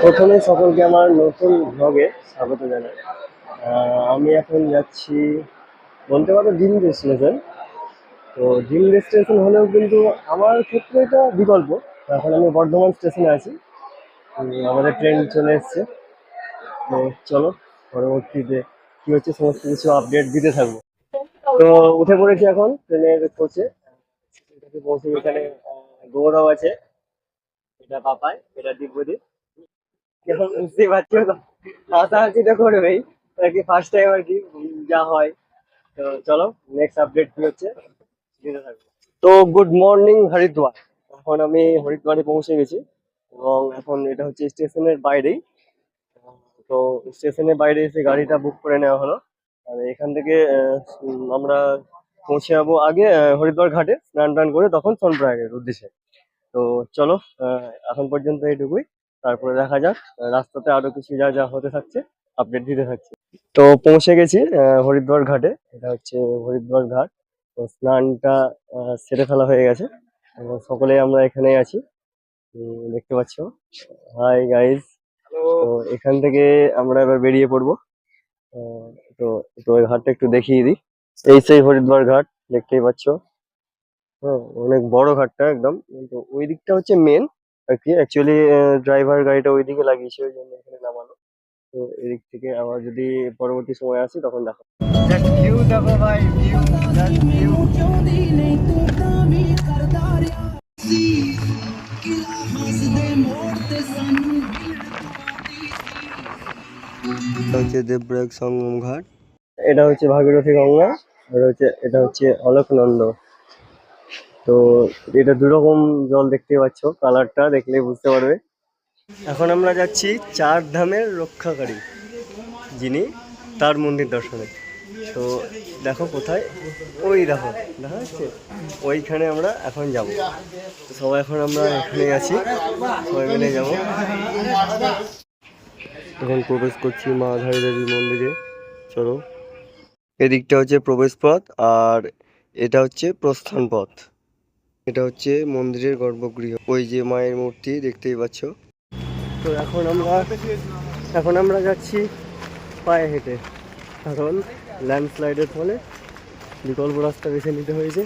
প্রথমে সকলকে আমার নতুন ব্লগে স্বাগত জানাই। আমি এখন যাচ্ছি বলতে পারো ড্রিম ডেস্টিনেশন। তো ড্রিম ডেস্টিনেশন হলেও কিন্তু আমার ক্ষেত্রে এটা বিকল্প। এখন আমি বর্ধমান স্টেশনে আছি। আমাদের ট্রেন চলে এসছে। তো চলো পরবর্তীতে কী হচ্ছে সমস্ত কিছু আপডেট দিতে থাকবো। তো উঠে পড়েছি এখন ট্রেনের কোচে। পৌঁছে এখানে গৌরব আছে, এটা পাপায়, এটা দিব্যদীপ। এখন বুঝতেই পারছো তো, হাসাহাসি তো করবেই আর কি, ফার্স্ট টাইম আর কি যা হয়। তো চলো নেক্সট আপডেট কি হচ্ছে দিতে থাকবো। তো গুড মর্নিং হরিদ্বার। এখন আমি হরিদ্বারে পৌঁছে গেছি এবং এখন এটা হচ্ছে স্টেশনের বাইরেই। তো স্টেশনের বাইরে এসে গাড়িটা বুক করে নেওয়া হলো। আর এখান থেকে আমরা পৌঁছে যাবো আগে হরিদ্বার ঘাটে, স্নান টান করে তখন সোনপ্রয়াগের উদ্দেশ্যে। তো চলো এখন পর্যন্ত এইটুকুই। তারপরে দেখা যাক রাস্তাতে আরো কিছু যা যা হতে থাকছে আপডেট দিতে থাকছি। তো পৌঁছে গেছি হরিদ্বার ঘাটে। এটা হচ্ছে হরিদ্বার ঘাট। তো স্নানটা সেরে ফেলা হয়ে গেছে এবং সকলেই আমরা এখানেই আছি। দেখতে পাচ্ছ। Hi guys. তো এখান থেকে আমরা এবার বেরিয়ে পড়বো। আহ, তো তো ওই ঘাটটা একটু দেখিয়ে দিই। এই সেই হরিদ্বার ঘাট, দেখতেই পাচ্ছ। হ্যাঁ, অনেক বড় ঘাটটা একদম। তো ওই দিকটা হচ্ছে মেন আর কি, অ্যাকচুয়ালি ড্রাইভার গাড়িটা ওইদিকে লাগিয়েছে, ওই জন্য এখানে নামানো। তো এদিক থেকে আবার যদি পরবর্তী সময় আসি তখন দেখো। জাস্ট ভিউ দেখো ভাই, ভিউ, জাস্ট ভিউ। হচ্ছে দেবপ্রয়াগ সঙ্গম ঘাট। এটা হচ্ছে ভাগীরথী গঙ্গা। আর এটা হচ্ছে অলকনন্দ। তো এটা দুরকম জল, দেখতে পাচ্ছ, কালারটা দেখলেই বুঝতে পারবে। এখন আমরা যাচ্ছি চার ধামের রক্ষাকারী যিনি, তার মন্দির দর্শনে। তো দেখো কোথায়, ওই দেখো দেখা যাচ্ছে, ওইখানে আমরা এখন যাব। তো সবাই এখন আমরা এখানে আছি, সবাই মিলে যাব। এখন প্রবেশ করছি মা ধারী দেবী মন্দিরে। চলো, এদিকটা হচ্ছে প্রবেশ পথ আর এটা হচ্ছে প্রস্থান পথ। এটা হচ্ছে মন্দিরের গর্ভগৃহ, ওই যে মায়ের মূর্তি দেখতেই পাচ্ছ। তো এখন আমরা যাচ্ছি পায়ে হেঁটে, কারণ ল্যান্ডস্লাইডের ফলে বিকল্প রাস্তা বেছে নিতে হয়েছে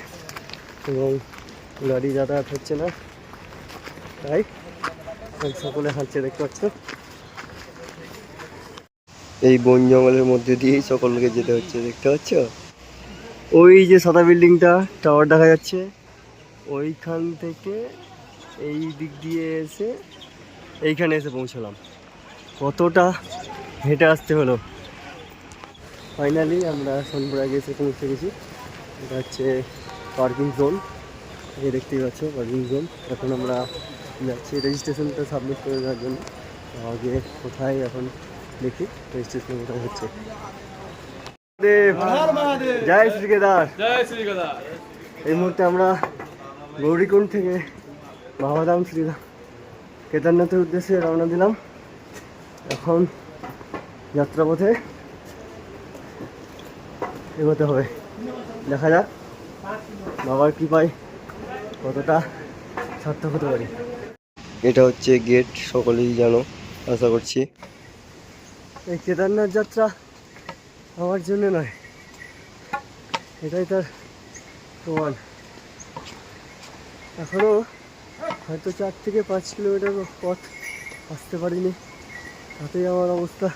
এবং গাড়ি যাতায়াত হচ্ছে না, তাই সকলে হাঁটছে, দেখতে পাচ্ছ। এই বন জঙ্গলের মধ্যে দিয়েই সকলকে যেতে হচ্ছে, দেখতে পাচ্ছ। ওই যে সাদা বিল্ডিংটা, টাওয়ার দেখা যাচ্ছে, ওইখান থেকে এই দিক দিয়ে এসে এইখানে এসে পৌঁছলাম। কতটা হেঁটে আসতে হলো। ফাইনালি আমরা সোনপ্রয়াগে এসে পৌঁছে গেছি। এটা হচ্ছে পার্কিং জোন, এই দেখতেই পাচ্ছ পার্কিং জোন। এখন আমরা যাচ্ছি রেজিস্ট্রেশনটা সাবমিট করে দেওয়ার জন্য। আগে কোথায় এখন দেখি রেজিস্ট্রেশন কোথায় হচ্ছে। জয় শ্রী কেদার। এই মুহূর্তে আমরা গৌরীকুণ্ড থেকে বাবাধাম শ্রীধাম কেদারনাথের উদ্দেশ্যে রওনা দিলাম। এখন যাত্রাপথে এগোতে হবে, দেখা যাক বাবার কৃপায় কতটা সার্থক হতে পারি। এটা হচ্ছে গেট, সকলেই জানো আশা করছি। এই কেদারনাথ যাত্রা আমার জন্য নয়, এটাই তার প্রমাণ। এখনও হয়তো 4 থেকে 5 কিলোমিটার পথ আসতে পারিনি, তাতেই আমার অবস্থা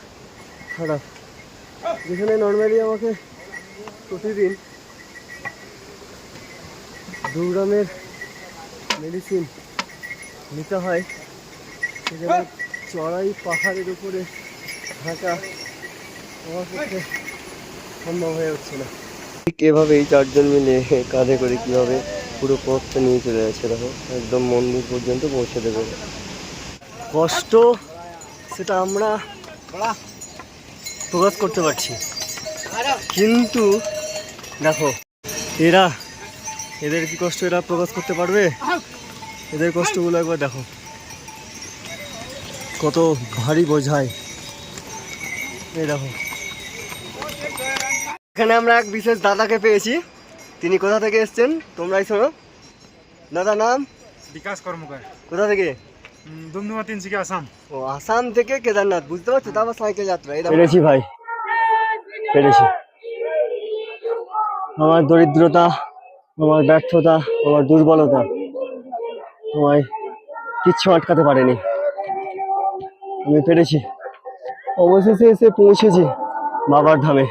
খারাপ। যেখানে নর্মালি আমাকে প্রতিদিন 2 গ্রামের মেডিসিন নিতে হয়, সেখানে চড়াই পাহাড়ের উপরে হাঁটা আমার পক্ষে সম্ভব হয়ে উঠছে না। ঠিক এভাবেই 4 জন মিলে কাঁধে করে কীভাবে পুরো পথটা নিয়ে চলে যাচ্ছে, দেখো একদম মন্দির পর্যন্ত পৌঁছে দেবে। কষ্ট সেটা আমরা প্রকাশ করতে পারছি, কিন্তু দেখো এদের কি কষ্ট এরা প্রকাশ করতে পারবে? এদের কষ্টগুলো একবার দেখো, কত ভারী বোঝায়। এই দেখো, এখানে আমরা এক বিশেষ দাদাকে পেয়েছি। তিনি কোথা থেকে এসছেন তোমরাই শোনো। দাদা নাম? বিকাশ কর্মকার। কোথা থেকে? দুমদুমা তিনশিকা আসাম। ও আসাম থেকে কেদারনাথ, বুঝতে পারছো? তারপর সাইকেল যাত্রা। পেরেছি ভাই, পেরেছি। আমার দরিদ্রতা, আমার ব্যর্থতা, আমার দুর্বলতা আমায় কিচ্ছু আটকাতে পারেনি। আমি পেরেছি। অবশেষে এসে পৌঁছেছি বাবার ধামে।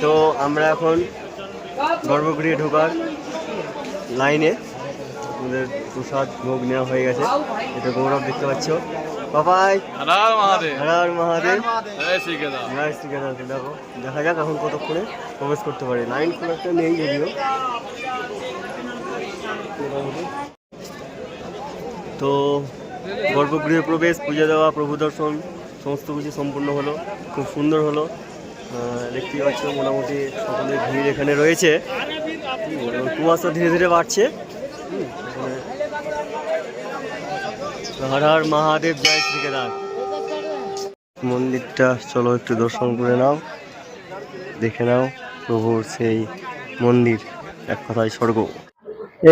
তো আমরা এখন গর্ভগৃহে ঢোকার লাইনে। আমাদের প্রসাদ ভোগ নেওয়া হয়ে গেছে। এটা গৌরব দেখতে পাচ্ছ। বাবাই, হর হর মহাদেব, জয় শ্রী কেদার। দেখো, দেখা যাক এখন কতক্ষণে প্রবেশ করতে পারি। লাইন খুব একটা নেই যদিও। তো গর্ভগৃহে প্রবেশ, পুজো দেওয়া, প্রভু দর্শন সমস্ত কিছু সম্পূর্ণ হলো। খুব সুন্দর হলো। দেখতেই পাচ্ছ মোটামুটি সকলের ভিড় এখানে রয়েছে। কুয়াশা ধীরে ধীরে বাড়ছে। হর হর মহাদেব, জয় শ্রী কেদার। মন্দিরটা চলো একটু দর্শন করে নাও, দেখে নাও প্রভুর সেই মন্দির, এক কথায় স্বর্গ।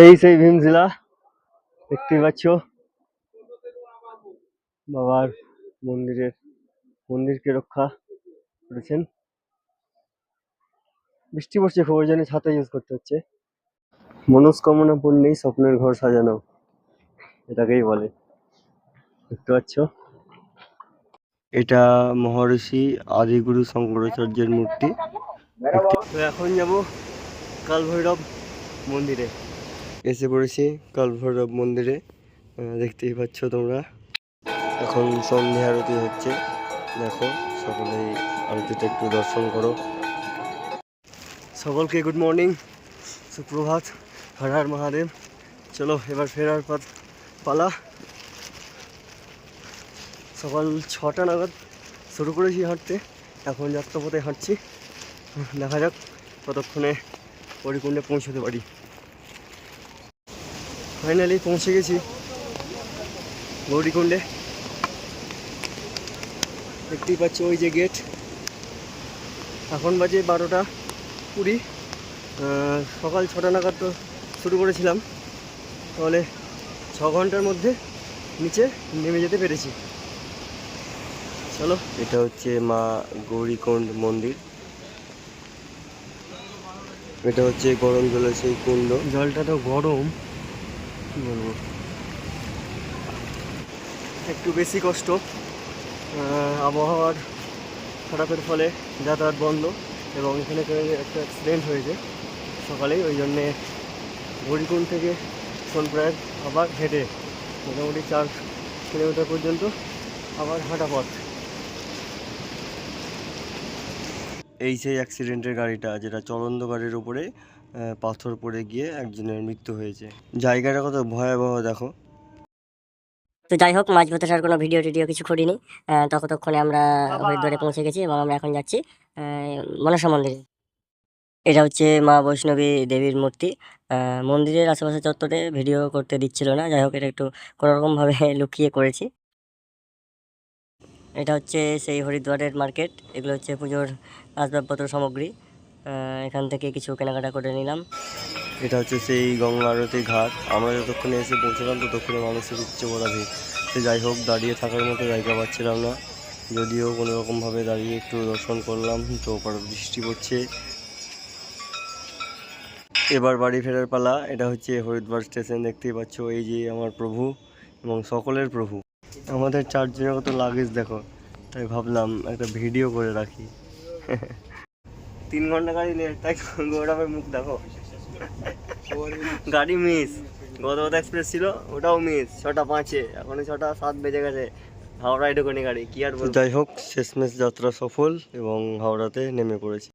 এই সেই ভীমশিলা, দেখতেই পাচ্ছ বাবার মন্দিরকে রক্ষা করেছেন। বৃষ্টি পড়ছে খুব, ওই জন্য ছাতা ইউজ করতে হচ্ছে। মনস্কামনা পূর্ণেই স্বপ্নের ঘর সাজানো, এটাকেই বলে। দেখতে পাচ্ছ, এটা মহর্ষি আদিগুরু শঙ্করাচার্যের মূর্তি। তো এখন যাব কালভৈরব মন্দিরে। এসে পড়েছি কালভৈরব মন্দিরে। দেখতেই পাচ্ছ তোমরা, এখন সন্ধ্যা আরতি হচ্ছে। দেখো, সকলেই আরতিটা একটু দর্শন করো। সকলকে গুড মর্নিং, সুপ্রভাত, হর হর মহাদেব। চলো এবার ফেরার পথ পালা। সকাল 6টা নাগাদ শুরু করেছি হাঁটতে, এখন যাত্রাপথে হাঁটছি। দেখা যাক কতক্ষণে পরিকুণ্ডে পৌঁছতে পারি। ফাইনালি পৌঁছে গেছি গৌরীকুণ্ডে। দেখতেই পাচ্ছ ওই যে গেট। এখন বাজে 12টা 20। সকাল 6টা নাগাদ তো শুরু করেছিলাম, তাহলে 6 ঘন্টার মধ্যে নিচে নেমে যেতে পেরেছি। চলো, এটা হচ্ছে মা গৌরীকুণ্ড মন্দির। এটা হচ্ছে গরম জলের সেই কুণ্ড। জলটা তো গরম, কি বলবো, একটু বেশি কষ্ট। আবহাওয়ার খারাপের ফলে যাতায়াত বন্ধ, এবং এখানে একটা অ্যাক্সিডেন্ট হয়েছে সকালেই। ওই জন্যে গৌরীকুণ্ড থেকে সোনপ্রয়াগ আবার হেঁটে মোটামুটি 4 কিলোমিটার পর্যন্ত আবার হাঁটা পথ। এই সেই অ্যাক্সিডেন্টের গাড়িটা, যেটা চলন্ত গাড়ির উপরে পাথর পড়ে গিয়ে একজনের মৃত্যু হয়েছে। জায়গাটা কত ভয়াবহ দেখো। তো যাই হোক, মাঝপথে আর কোনো ভিডিও টিডিও কিছু করিনি। ততক্ষণে আমরা হরিদ্বারে পৌঁছে গেছি এবং আমরা এখন যাচ্ছি মনসা মন্দিরে। এটা হচ্ছে মা বৈষ্ণবী দেবীর মূর্তি। মন্দিরের আশেপাশে চত্বরে ভিডিও করতে দিচ্ছিল না, যাই হোক এটা একটু কোনোরকমভাবে লুকিয়ে করেছি। এটা হচ্ছে সেই হরিদ্বারের মার্কেট। এগুলো হচ্ছে পুজোর আসবাবপত্র সামগ্রী। এখান থেকে কিছু কেনাকাটা করে নিলাম। এটা হচ্ছে সেই গঙ্গা আরতি ঘাট। আমরা যতক্ষণে এসে পৌঁছলাম ততক্ষণে মানুষের উচ্চ বড়া ভিড়। সে যাই হোক, দাঁড়িয়ে থাকার মতো জায়গা পাচ্ছিলাম না, যদিও কোনো রকমভাবে দাঁড়িয়ে একটু দর্শন করলাম। তো বৃষ্টি পড়ছে। এবার বাড়ি ফেরার পালা। এটা হচ্ছে হরিদ্বার স্টেশন, দেখতেই পাচ্ছ। এই যে আমার প্রভু এবং সকলের প্রভু। আমাদের 4 জনের কত লাগেজ দেখো, তাই ভাবলাম একটা ভিডিও করে রাখি। 3 ঘন্টা গাড়ি লেট, তাই গৌরবের মুখ দেখো। গাড়ি মিস, গদবাদ এক্সপ্রেস ছিল, ওটাও মিস 6টা 5-এ, এখন 6টা 7 বেজে গেছে। হাওড়ায় ঢোকেনি গাড়ি, কি আর বলবো। যাই হোক, শেষমেশ যাত্রা সফল এবং হাওড়াতে নেমে পড়েছি।